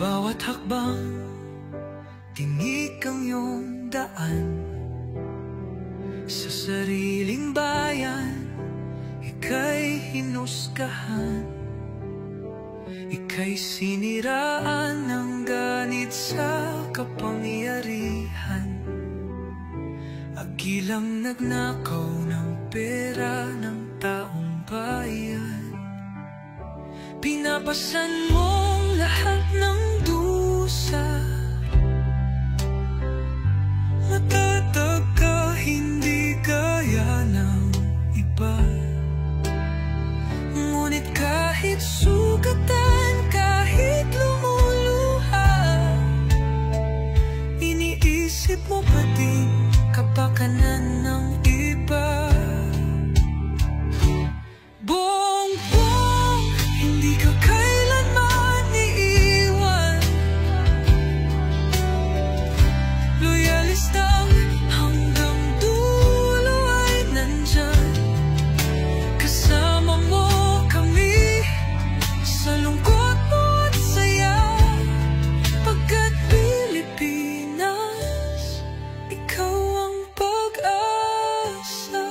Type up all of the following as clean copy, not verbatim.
bawat hakbang, tinik ang iyong daan. Sa sariling bayan, ika'y hinusgahan. Ika'y siniraan ng ganit sa kapangyarihan. Agilang nagnakaw ng pera ng taong bayan. Pinapasan mong lahat ng dusa. Matatag ka, hindi kaya ng iba. Ngunit kahit sugatan, kahit lumuluha, iniisip mo pa din kapakanan ng iba. Bongbong, hindi ka kailanman iiwan. Loyalistang hanggang dulo ay nandyan. Kasama mo kami sa lungkot mo at saya. Pagkat Pilipinas, ikaw ang pag-asa.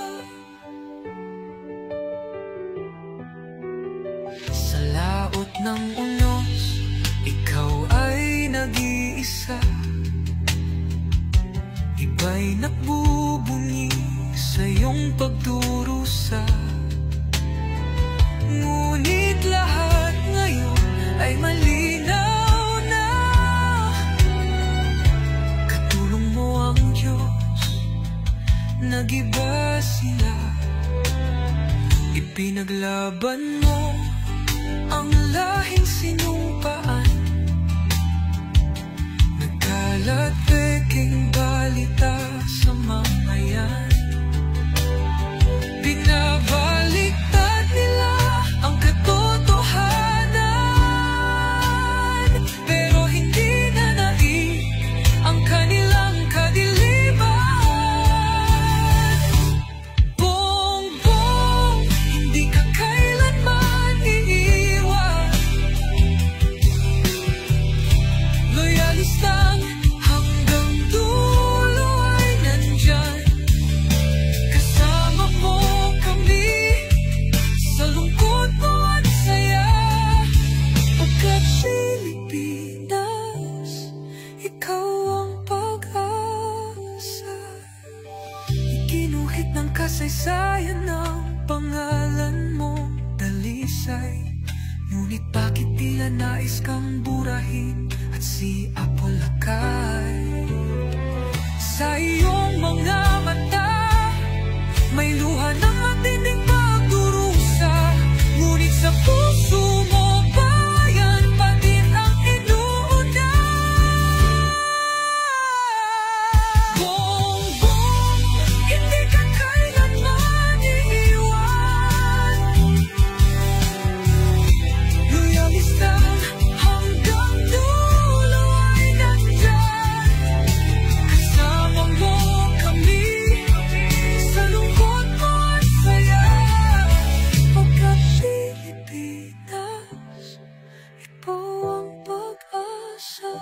Sa laot ng unos, ikaw ay nag-iisa. Iba'y nagbubunyi sa iyong pagdurusa. Ngunit lahat ngayon ay malinaw na. Katulong mo ang Diyos, nag-iba sila. Ipinaglaban mo ang lahing sinumpaan. Nagkalat peking balita sa mga yan. Binabaliktad nila ang katotohanan, pero hindi na naig ang kanilang kadiliman. Bongbong, hindi ka kailanman iiwan. Loyalistang hanggang dulo ay nandyan. Kasama mo kami sa lungkot mo at saya. Pagkat Pilipinas, ikaw ang pag-asa. Ikinuhit ng kasaysayan ng pangalan mo, dalisay. Ngunit bakit tila nais kang burahin at si Apolacay? Sa iyong mga mata, may luha ng matinding pagdurusa. Ngunit sa puso mo, bayan pa din ang inuuna. Bongbong, hindi ka kailanman iiwan. Loyalista hanggang dulo ay nandyan. Kasama mo kami sa lungkot mo at saya. Pagkat Pilipinas, ikaw ang pag-asa.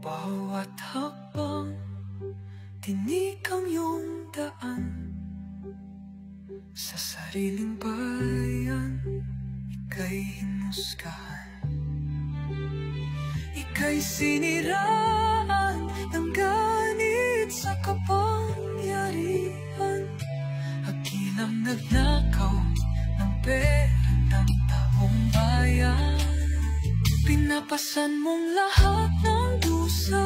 Bawat hakbang, tinik ang iyong daan. Sa sariling bayan, ika'y hinusgahan. Ika'y siniraan ng ganit sa kapangyarihan. Agilang nagnakaw ng pera ng taong bayan. Pinapasan mong lahat ng dusa.